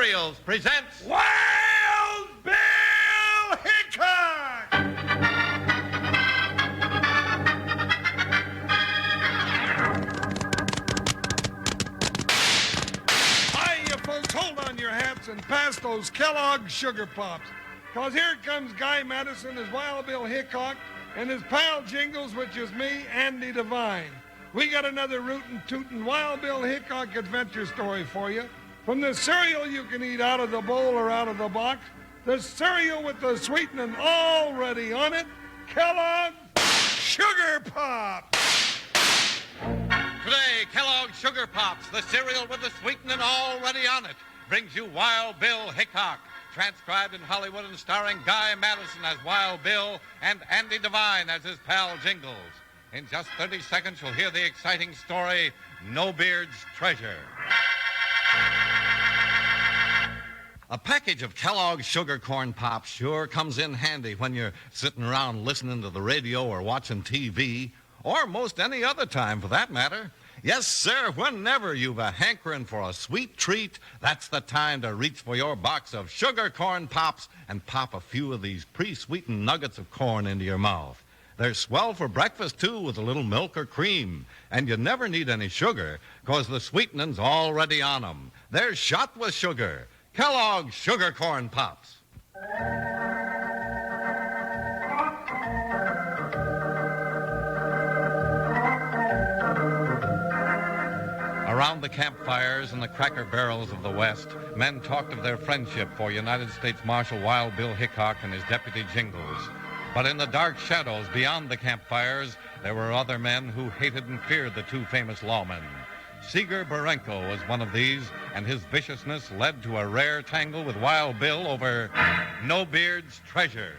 Cereals presents Wild Bill Hickok! Hi, you folks, hold on your hats and pass those Kellogg's Sugar Pops. Because here comes Guy Madison as Wild Bill Hickok and his pal Jingles, which is me, Andy Devine. We got another rootin' tootin' Wild Bill Hickok adventure story for you. From the cereal you can eat out of the bowl or out of the box, the cereal with the sweetening already on it, Kellogg's Sugar Pops. Today, Kellogg's Sugar Pops, the cereal with the sweetening already on it, brings you Wild Bill Hickok, transcribed in Hollywood and starring Guy Madison as Wild Bill and Andy Devine as his pal Jingles. In just 30 seconds, you'll hear the exciting story, Nobeard's Treasure. A package of Kellogg's Sugar Corn Pops sure comes in handy when you're sitting around listening to the radio or watching TV, or most any other time for that matter. Yes, sir, whenever you've a hankering for a sweet treat, that's the time to reach for your box of Sugar Corn Pops and pop a few of these pre-sweetened nuggets of corn into your mouth. They're swell for breakfast, too, with a little milk or cream. And you never need any sugar, because the sweetening's already on them. They're shot with sugar. Kellogg's Sugar Corn Pops. Around the campfires and the cracker barrels of the West, men talked of their friendship for United States Marshal Wild Bill Hickok and his deputy Jingles. But in the dark shadows beyond the campfires, there were other men who hated and feared the two famous lawmen. Seeger Barenko was one of these, and his viciousness led to a rare tangle with Wild Bill over Nobeard's treasure.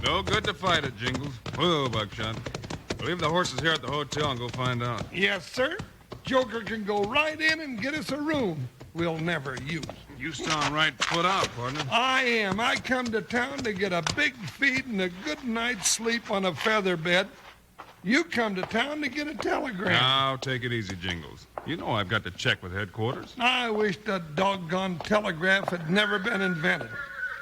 No good to fight it, Jingles. Whoa, Buckshot. Leave the horses here at the hotel and go find out. Yes, sir. Joker can go right in and get us a room we'll never use. You sound right put out, partner. I am. I come to town to get a big feed and a good night's sleep on a feather bed. You come to town to get a telegram. Now, take it easy, Jingles. You know I've got to check with headquarters. I wish the doggone telegraph had never been invented.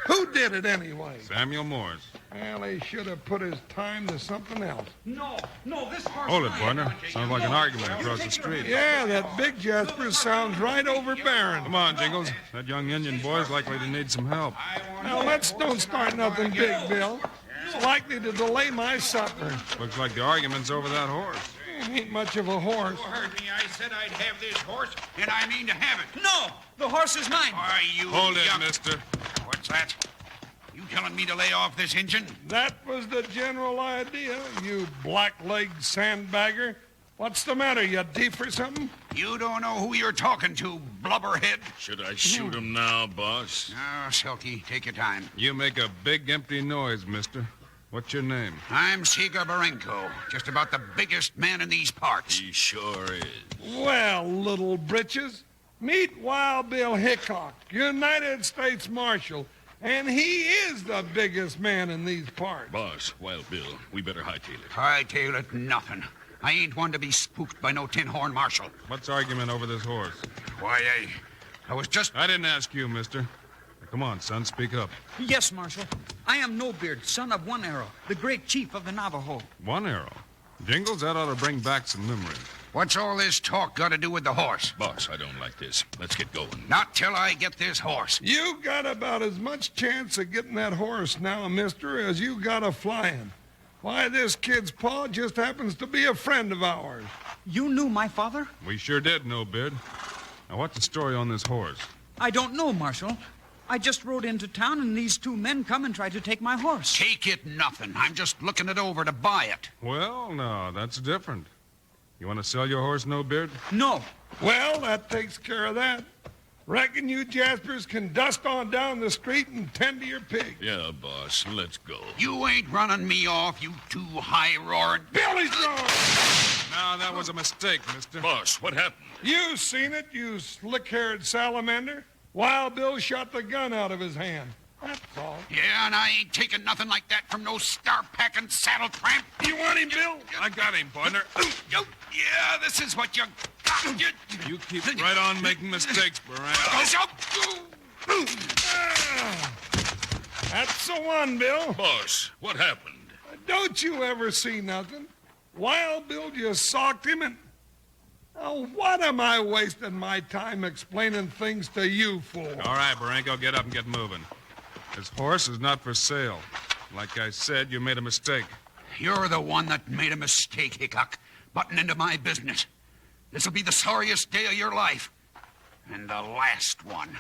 Who did it anyway? Samuel Morse. Well, he should have put his time to something else. No, this horse... Hold it, partner. Sounds like an argument across the street. Yeah, that big Jasper sounds right overbearing. Come on, Jingles. That young Indian boy's likely to need some help. Now, let's don't start nothing big, Bill. It's likely to delay my supper. Looks like the argument's over that horse. Ain't much of a horse. You heard me. I said I'd have this horse, and I mean to have it. No, the horse is mine. Are you... Hold it, mister. What's that? You telling me to lay off this engine? That was the general idea, you black-legged sandbagger. What's the matter, you deaf or something? You don't know who you're talking to, blubberhead. Should I shoot him now, boss? No, Silky, take your time. You make a big, empty noise, mister. What's your name? I'm Seeger Barenko, just about the biggest man in these parts. He sure is. Well, little britches, meet Wild Bill Hickok, United States Marshal, and he is the biggest man in these parts. Boss, Wild Bill, we better hightail it. Hightail it, nothing. I ain't one to be spooked by no tin-horn marshal. What's argument over this horse? Why, I was just... I didn't ask you, mister. Come on, son, speak up. Yes, Marshal. I am Nobeard, son of One Arrow, the great chief of the Navajo. One Arrow. Jingles, that ought to bring back some memories. What's all this talk got to do with the horse? Boss, I don't like this. Let's get going. Not till I get this horse. You got about as much chance of getting that horse now, mister, as you got of flying. Why, this kid's pa just happens to be a friend of ours. You knew my father? We sure did, Nobeard. Now, what's the story on this horse? I don't know, Marshal. I just rode into town, and these two men come and tried to take my horse. Take it nothing. I'm just looking it over to buy it. Well, no, that's different. You want to sell your horse, Nobeard? No. Well, that takes care of that. Reckon you Jaspers can dust on down the street and tend to your pig. Yeah, boss, let's go. You ain't running me off, you two high-roaring... Billy's wrong! No, that was a mistake, mister. Boss, what happened? You seen it, you slick-haired salamander. Wild Bill shot the gun out of his hand. That's all. Yeah, and I ain't taking nothing like that from no star-packing saddle tramp. You want him, Bill? I got him, partner. Yeah, this is what you got. You keep right on making mistakes, Baranko. That's the one, Bill. Boss, what happened? Don't you ever see nothing? Wild Bill just socked him and... Oh, what am I wasting my time explaining things to you for? All right, Baranko, get up and get moving. This horse is not for sale. Like I said, you made a mistake. You're the one that made a mistake, Hickok, butting into my business. This'll be the sorriest day of your life. And the last one.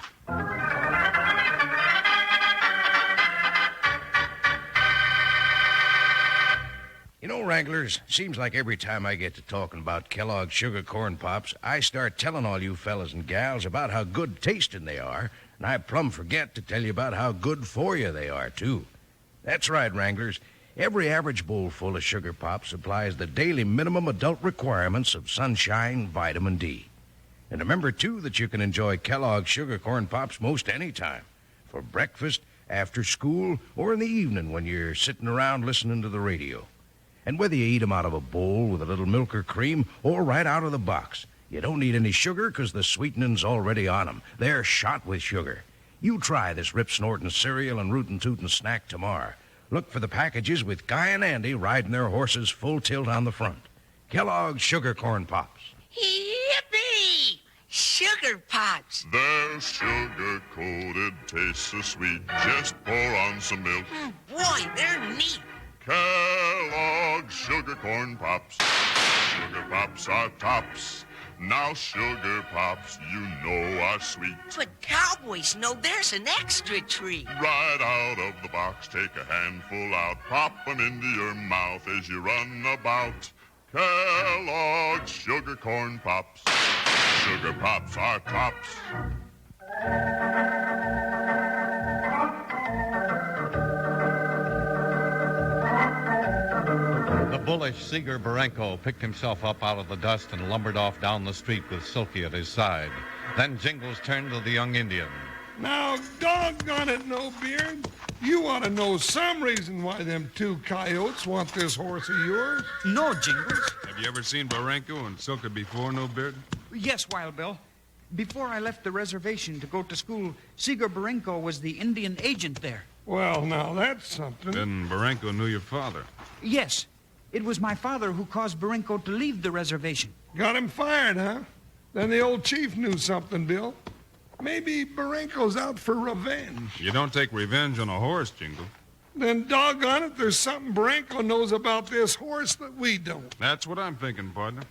You know, Wranglers, seems like every time I get to talking about Kellogg's Sugar Corn Pops, I start telling all you fellas and gals about how good tasting they are, and I plumb forget to tell you about how good for you they are, too. That's right, Wranglers. Every average bowl full of Sugar Pops supplies the daily minimum adult requirements of sunshine, vitamin D. And remember, too, that you can enjoy Kellogg's Sugar Corn Pops most any time. For breakfast, after school, or in the evening when you're sitting around listening to the radio. And whether you eat 'em out of a bowl with a little milk or cream or right out of the box, you don't need any sugar because the sweetening's already on 'em. They're shot with sugar. You try this rip-snorting cereal and rootin'-tootin' snack tomorrow. Look for the packages with Guy and Andy riding their horses full tilt on the front. Kellogg's Sugar Corn Pops. Yippee! Sugar Pops. They're sugar-coated, taste so sweet. Just pour on some milk. Boy, they're neat. Kellogg's Sugar Corn Pops. Sugar Pops are tops. Now Sugar Pops, you know, are sweet. But cowboys know there's an extra treat. Right out of the box, take a handful out. Pop 'em into your mouth as you run about. Kellogg's Sugar Corn Pops. Sugar Pops are tops. The bullish Seeger Barenko picked himself up out of the dust and lumbered off down the street with Silky at his side. Then Jingles turned to the young Indian. Now, doggone it, Nobeard. You ought to know some reason why them two coyotes want this horse of yours. No, Jingles. Have you ever seen Baranko and Silka before, Nobeard? Yes, Wild Bill. Before I left the reservation to go to school, Seeger Barenko was the Indian agent there. Well, now, that's something. Then Baranko knew your father. Yes. It was my father who caused Barenko to leave the reservation. Got him fired, huh? Then the old chief knew something, Bill. Maybe Barenko's out for revenge. You don't take revenge on a horse, Jingle. Then doggone it, there's something Barenko knows about this horse that we don't. That's what I'm thinking, partner.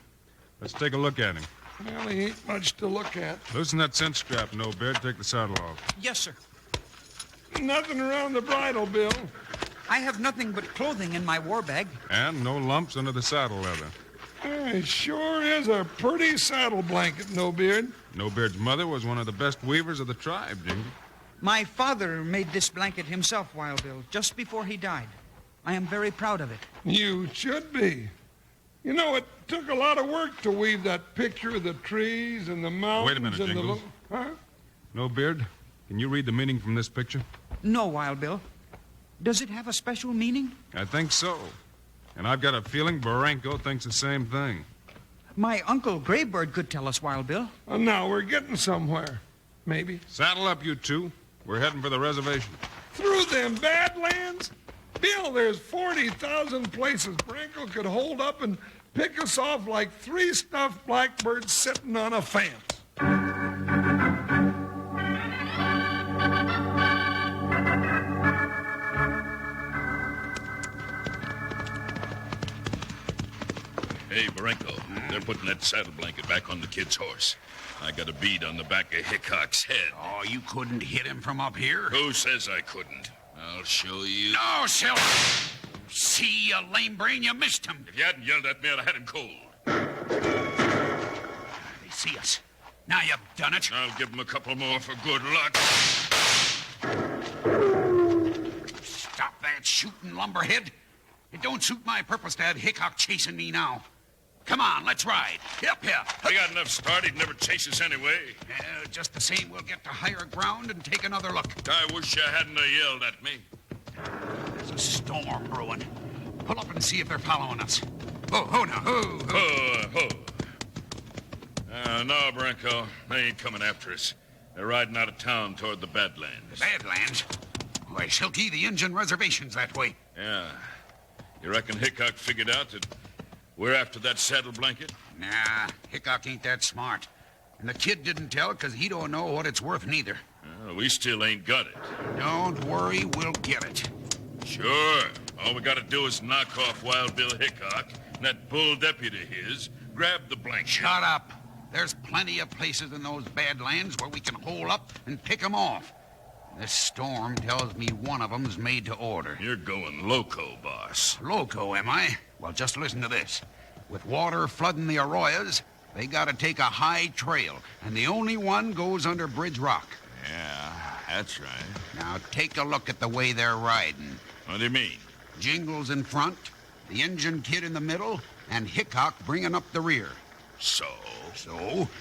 Let's take a look at him. Well, he ain't much to look at. Loosen that cinch strap, Nobeard. Take the saddle off. Yes, sir. Nothing around the bridle, Bill. I have nothing but clothing in my war bag. And no lumps under the saddle leather. It sure is a pretty saddle blanket, Nobeard. Nobeard's mother was one of the best weavers of the tribe, Jingle. My father made this blanket himself, Wild Bill, just before he died. I am very proud of it. You should be. You know, it took a lot of work to weave that picture of the trees and the mountains. Wait a minute, and the Jingles. Huh? Nobeard, can you read the meaning from this picture? No, Wild Bill. Does it have a special meaning? I think so. And I've got a feeling Baranko thinks the same thing. My uncle Graybird could tell us, Wild Bill. Well, now we're getting somewhere. Maybe. Saddle up, you two. We're heading for the reservation. Through them Badlands? Bill, there's 40,000 places Barenko could hold up and pick us off like 3 stuffed blackbirds sitting on a fence. Hey, Baranko, they're putting that saddle blanket back on the kid's horse. I got a bead on the back of Hickok's head. Oh, you couldn't hit him from up here? Who says I couldn't? I'll show you. No, Silver! See, you lame brain, you missed him. If you hadn't yelled at me, I'd have had him cold. They see us. Now you've done it. I'll give him a couple more for good luck. Stop that shooting, lumberhead. It don't suit my purpose to have Hickok chasing me now. Come on, let's ride. Hip, hip. We got enough start. He'd never chase us anyway. Just the same, we'll get to higher ground and take another look. I wish you hadn't yelled at me. There's a storm brewing. Pull up and see if they're following us. Ho, now, ho, ho. Ho. No, Branco. They ain't coming after us. They're riding out of town toward the Badlands. Badlands? Why, Silky, the Injun reservation's that way. Yeah. You reckon Hickok figured out that we're after that saddle blanket? Nah, Hickok ain't that smart. And the kid didn't tell because he don't know what it's worth neither. We still ain't got it. Don't worry, we'll get it. Sure. All we gotta do is knock off Wild Bill Hickok and that bull deputy of his, grab the blanket. Shut up. There's plenty of places in those Badlands where we can hole up and pick 'em off. This storm tells me one of 'em's made to order. You're going loco, boss. Loco, am I? Well, just listen to this. With water flooding the arroyos, they gotta take a high trail, and the only one goes under Bridge Rock. Yeah, that's right. Now, take a look at the way they're riding. What do you mean? Jingles in front, the Injun kid in the middle, and Hickok bringing up the rear. So,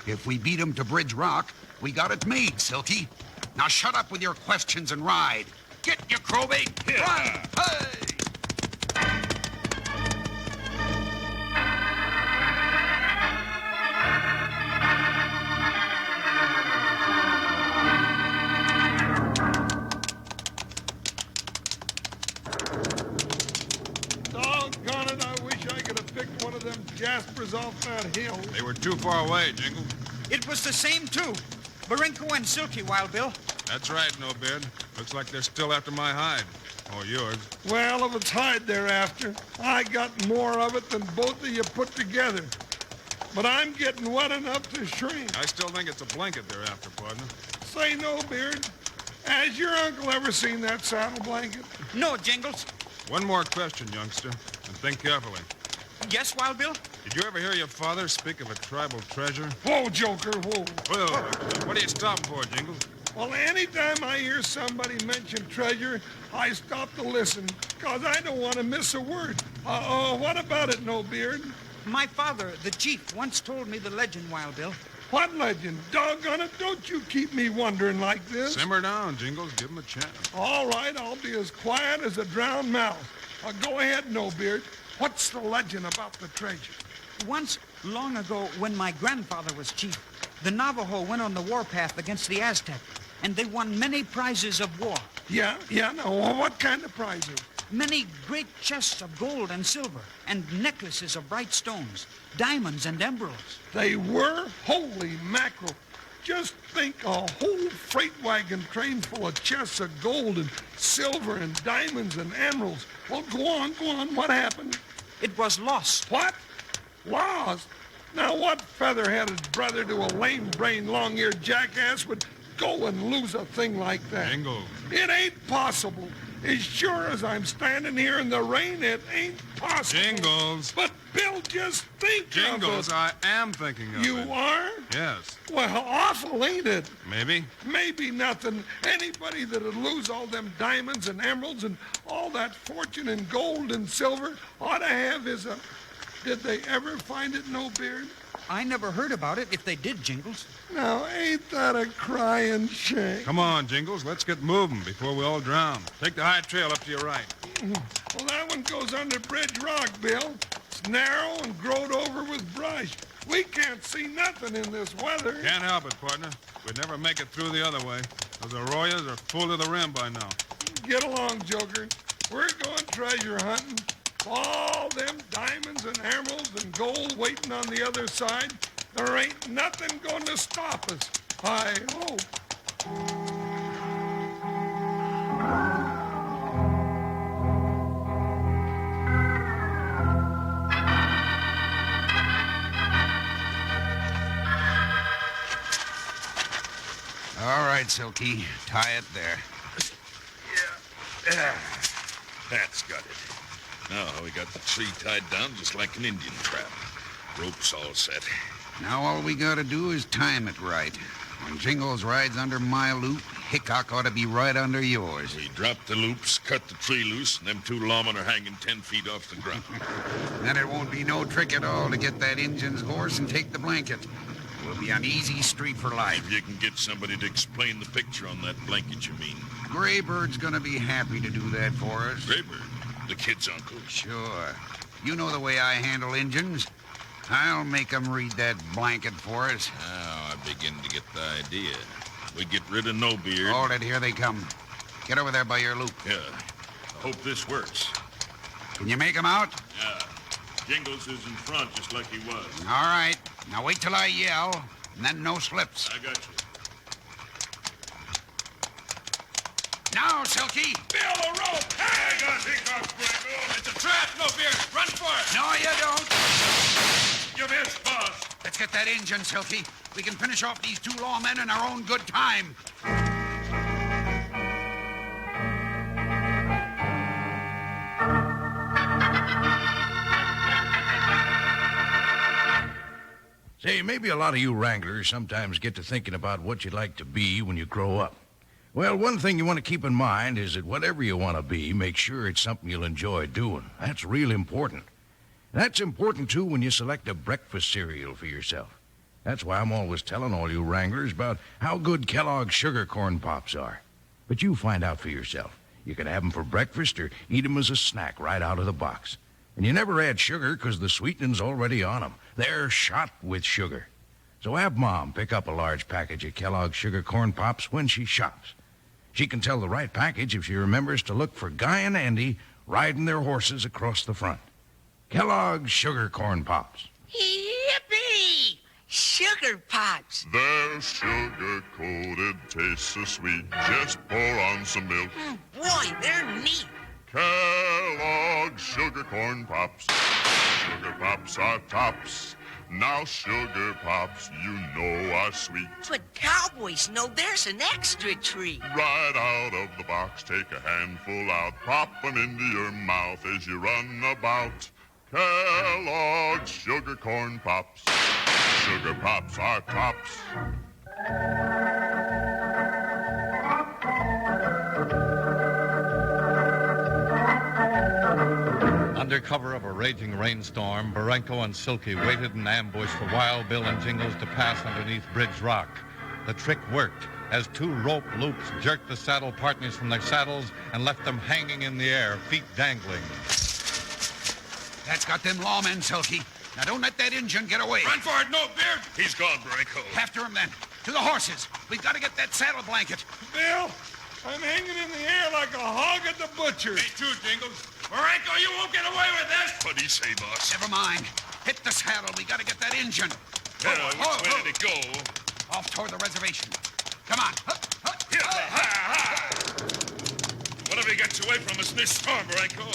if we beat 'em to Bridge Rock, we got it made, Silky. Now shut up with your questions and ride. Get your crowbait. Yeah. Run. Hey! Doggone it, I wish I could have picked one of them Jaspers off that hill. They were too far away, Jingles. It was the same, too. Barinko and Silky, Wild Bill. That's right, Nobeard. Looks like they're still after my hide. Or yours. Well, if it's hide they're after, I got more of it than both of you put together. But I'm getting wet enough to shrink. I still think it's a blanket they're after, partner. Say no, Beard. Has your uncle ever seen that saddle blanket? No, Jingles. One more question, youngster, and think carefully. Yes, Wild Bill? Did you ever hear your father speak of a tribal treasure? Whoa, Joker, whoa. Well, what are you stopping for, Jingles? Well, anytime I hear somebody mention treasure, I stop to listen, because I don't want to miss a word. What about it, Nobeard? My father, the chief, once told me the legend, Wild Bill. What legend? Doggone it, don't you keep me wondering like this. Simmer down, Jingles. Give him a chance. All right, I'll be as quiet as a drowned mouse. Go ahead, Nobeard. What's the legend about the treasure? Once, long ago, when my grandfather was chief, the Navajo went on the warpath against the Aztec, and they won many prizes of war. Yeah, no, what kind of prizes? Many great chests of gold and silver, and necklaces of bright stones, diamonds and emeralds. They were? Holy mackerel. Just think, a whole freight wagon train full of chests of gold and silver and diamonds and emeralds. Well, go on. What happened? It was lost. What? Lost? Now, what feather-headed brother to a lame-brained, long-eared jackass would go and lose a thing like that? Jingles. It ain't possible. As sure as I'm standing here in the rain, it ain't possible. Jingles. But, Bill, just think Jingles, of it. I am thinking of You it. are? Yes. Well, awful, ain't it? Maybe. Maybe nothing. Anybody that'd lose all them diamonds and emeralds and all that fortune in gold and silver ought to have is a... Did they ever find it, Nobeard? I never heard about it, if they did, Jingles. Now, ain't that a crying shame? Come on, Jingles. Let's get moving before we all drown. Take the high trail up to your right. Well, that one goes under Bridge Rock, Bill. It's narrow and growed over with brush. We can't see nothing in this weather. Can't help it, partner. We'd never make it through the other way. Those arroyos are full to the rim by now. Get along, Joker. We're going treasure hunting. All them diamonds and emeralds and gold waiting on the other side. There ain't nothing going to stop us. I hope. All right, Silky. Tie it there. Yeah. That's got it. Now we got the tree tied down just like an Indian trap. Rope's all set. Now all we gotta do is time it right. When Jingles rides under my loop, Hickok ought to be right under yours. We drop the loops, cut the tree loose, and them two lawmen are hanging 10 feet off the ground. Then it won't be no trick at all to get that Injun's horse and take the blanket. We'll be on easy street for life. If you can get somebody to explain the picture on that blanket, you mean. Graybird's gonna be happy to do that for us. Graybird, the kid's uncle. Sure. You know the way I handle Injuns. I'll make 'em read that blanket for us. Now I begin to get the idea. We get rid of Nobeard. Hold it, here they come. Get over there by your loop. Yeah. I hope this works. Can you make 'em out? Yeah. Jingles is in front, just like he was. All right. Now wait till I yell, and then no slips. I got you. Now, Silky. Bill, a rope! Hey! I got Hickok, Franco. It's a trap, Nobeard. Run for it! No, you don't. You missed, boss. Let's get that Injun, Silky. We can finish off these two lawmen in our own good time. Say, maybe a lot of you wranglers sometimes get to thinking about what you'd like to be when you grow up. Well, one thing you want to keep in mind is that whatever you want to be, make sure it's something you'll enjoy doing. That's real important. That's important, too, when you select a breakfast cereal for yourself. That's why I'm always telling all you wranglers about how good Kellogg's Sugar Corn Pops are. But you find out for yourself. You can have them for breakfast or eat them as a snack right out of the box. And you never add sugar because the sweetening's already on them. They're shot with sugar. So have Mom pick up a large package of Kellogg's Sugar Corn Pops when she shops. She can tell the right package if she remembers to look for Guy and Andy riding their horses across the front. Kellogg's Sugar Corn Pops. Yippee! Sugar Pops. They're sugar-coated, taste so sweet. Just pour on some milk. Boy, they're neat. Kellogg's Sugar Corn Pops. Sugar Pops are tops. Now Sugar Pops, you know, are sweet. But cowboys know there's an extra treat. Right out of the box, take a handful out, pop 'em into your mouth as you run about. Kellogg's Sugar Corn Pops. Sugar Pops are tops. Under cover of a raging rainstorm, Barenko and Silky waited in ambush for Wild Bill and Jingles to pass underneath Bridge Rock. The trick worked as two rope loops jerked the saddle partners from their saddles and left them hanging in the air, feet dangling. That's got them lawmen, Silky. Now don't let that Injun get away. Run for it, Nobeard. He's gone, Barenko. After him, then. To the horses. We've got to get that saddle blanket. Bill, I'm hanging in the air like a hog at the butcher. Me too, Jingles. Barenko, you won't get away with this. What'd he say, boss? Never mind. Hit the saddle. We got to get that Injun. Which way did it go? Off toward the reservation. Come on. Whatever he gets away from us in this storm, Barenko.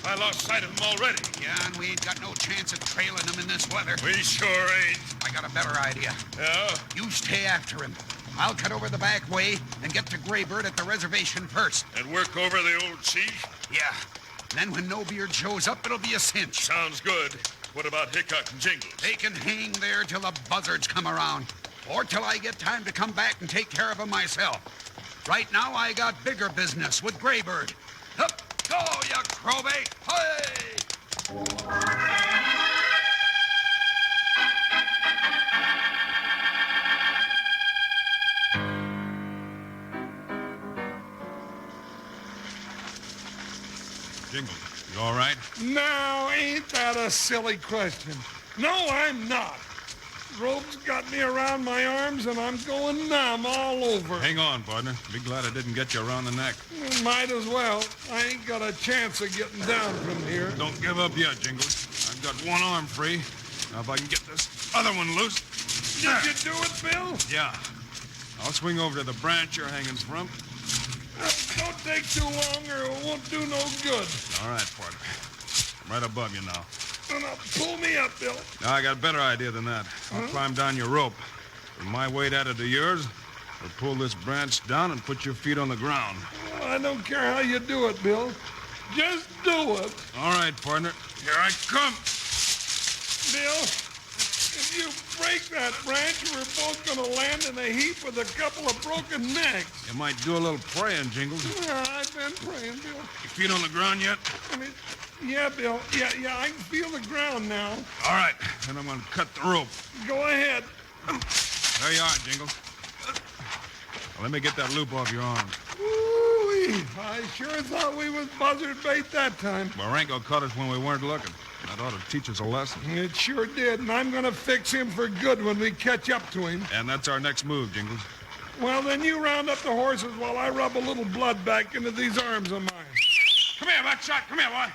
I lost sight of him already. Yeah, and we ain't got no chance of trailing him in this weather. We sure ain't. I got a better idea. Yeah? You stay after him. I'll cut over the back way and get to Graybird at the reservation first. And work over the old chief? Yeah. Then when Nobeard shows up, it'll be a cinch. Sounds good. What about Hickok and Jingles? They can hang there till the buzzards come around. Or till I get time to come back and take care of them myself. Right now, I got bigger business with Graybird. Up, go, you crowbait! Hey! Jingles, you all right? Now, ain't that a silly question? No, I'm not. Rope's got me around my arms, and I'm going numb all over. Hang on, partner. Be glad I didn't get you around the neck. Might as well. I ain't got a chance of getting down from here. Don't give up yet, Jingles. I've got one arm free. Now, if I can get this other one loose. Did you do it, Bill? Yeah. I'll swing over to the branch you're hanging from. Don't take too long, or it won't do no good. All right, partner. I'm right above you now. Now, pull me up, Bill. Now, I got a better idea than that. I'll climb down your rope. With my weight added to yours, we'll pull this branch down and put your feet on the ground. Well, I don't care how you do it, Bill. Just do it. All right, partner. Here I come. Bill, If you break that branch, we're both going to land in a heap with a couple of broken necks. You might do a little praying, Jingles. I've been praying, Bill. Your feet on the ground yet? Yeah, Bill. Yeah, I can feel the ground now. All right, then I'm going to cut the rope. Go ahead. There you are, Jingles. Now, let me get that loop off your arm. Ooh-wee. I sure thought we was buzzard bait that time. Marenko caught us when we weren't looking. That ought to teach us a lesson. It sure did, and I'm going to fix him for good when we catch up to him. And that's our next move, Jingles. Well, then you round up the horses while I rub a little blood back into these arms of mine. Come here, Buckshot. Come here, boy.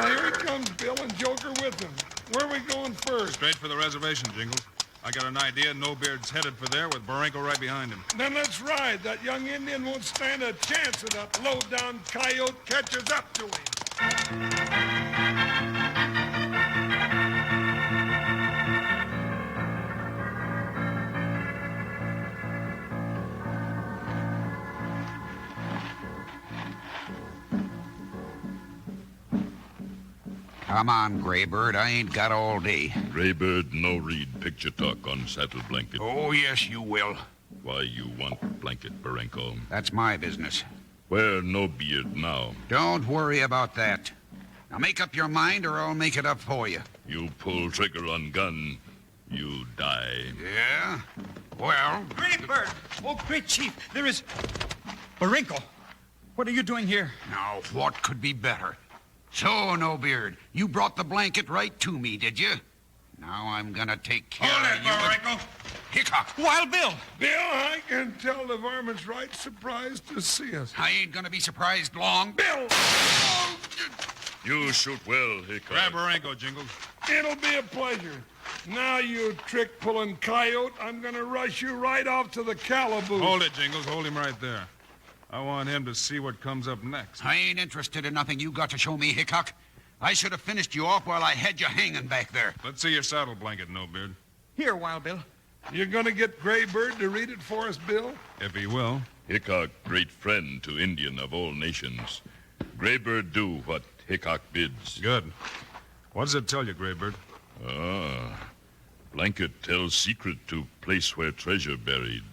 Here he comes, Bill, and Joker with him. Where are we going first? Straight for the reservation, Jingles. I got an idea. Nobeard's headed for there with Marenko right behind him. Then let's ride. That young Indian won't stand a chance if that low-down coyote catches up to him. Come on, Graybird. I ain't got all day. Graybird, no read picture talk on saddle blanket. Oh, yes, you will. Why you want blanket, Barenko? That's my business. Where Nobeard now? Don't worry about that. Now make up your mind or I'll make it up for you. You pull trigger on gun, you die. Yeah? Well... Great bird! Oh, great chief, there is... Barenko, what are you doing here? Now, what could be better? So, Nobeard, you brought the blanket right to me, did you? Now I'm gonna take care of you. Marenko. Hickok! Wild Bill! Bill, I can tell the varmint's right surprised to see us. I ain't gonna be surprised long. Bill! You shoot well, Hickok. Grab Marenko, Jingles. It'll be a pleasure. Now, you trick-pulling coyote, I'm gonna rush you right off to the calaboose. Hold it, Jingles. Hold him right there. I want him to see what comes up next. I ain't interested in nothing you got to show me, Hickok. I should have finished you off while I had you hanging back there. Let's see your saddle blanket, Nobeard. Here, Wild Bill. You're gonna get Graybird to read it for us, Bill? If he will. Hickok, great friend to Indian of all nations. Graybird do what Hickok bids. Good. What does it tell you, Graybird? Blanket tells secret to place where treasure buried.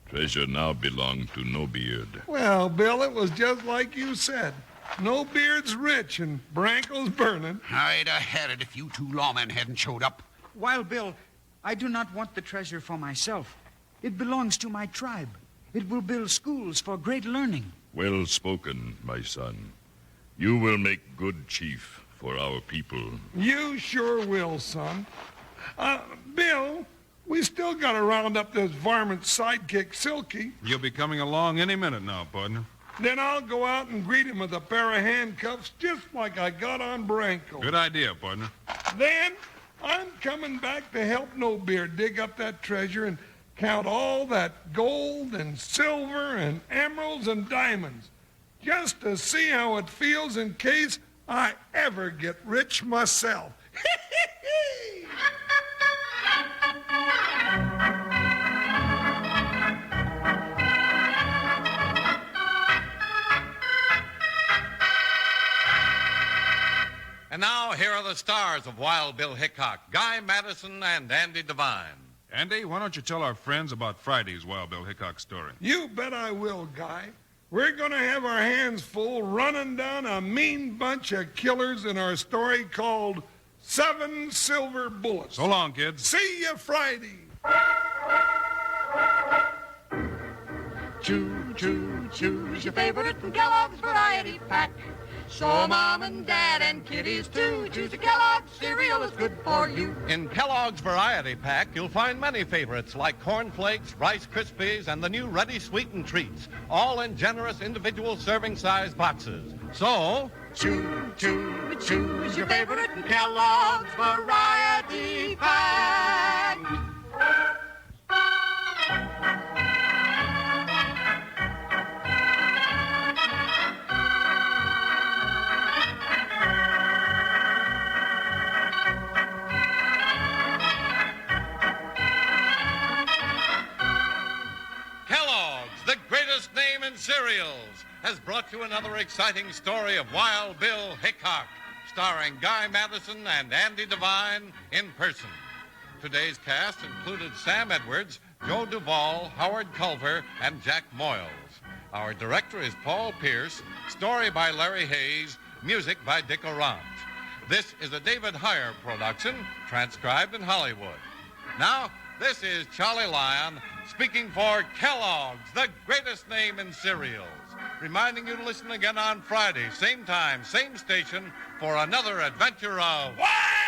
Treasure now belong to Nobeard. Well, Bill, it was just like you said. Nobeard's rich and Branko's burning. I'd have had it if you two lawmen hadn't showed up. Wild Bill, I do not want the treasure for myself. It belongs to my tribe. It will build schools for great learning. Well spoken, my son. You will make good chief for our people. You sure will, son. Bill, we still gotta round up this varmint sidekick, Silky. You'll be coming along any minute now, partner. Then I'll go out and greet him with a pair of handcuffs just like I got on Branko. Good idea, partner. Then I'm coming back to help Nobeard dig up that treasure and count all that gold and silver and emeralds and diamonds just to see how it feels in case I ever get rich myself. And now, here are the stars of Wild Bill Hickok, Guy Madison and Andy Devine. Andy, why don't you tell our friends about Friday's Wild Bill Hickok story? You bet I will, Guy. We're going to have our hands full running down a mean bunch of killers in our story called 7 Silver Bullets. So long, kids. See you Friday. Choose your favorite from Kellogg's Variety Pack. So Mom and Dad and kiddies too. Choose a Kellogg's cereal, it's good for you. In Kellogg's Variety Pack, you'll find many favorites like Corn Flakes, Rice Krispies, and the new Ready Sweetened Treats, all in generous individual serving size boxes. So, Choose your favorite from Kellogg's Variety Pack. Kellogg's, the greatest name in cereals, has brought you another exciting story of Wild Bill Hickok, starring Guy Madison and Andy Devine in person. Today's cast included Sam Edwards, Joe Duvall, Howard Culver, and Jack Moyles. Our director is Paul Pierce, story by Larry Hayes, music by Dick Orange. This is a David Heyer production, transcribed in Hollywood. Now, this is Charlie Lyon speaking for Kellogg's, the greatest name in cereals, reminding you to listen again on Friday, same time, same station, for another adventure of... Wild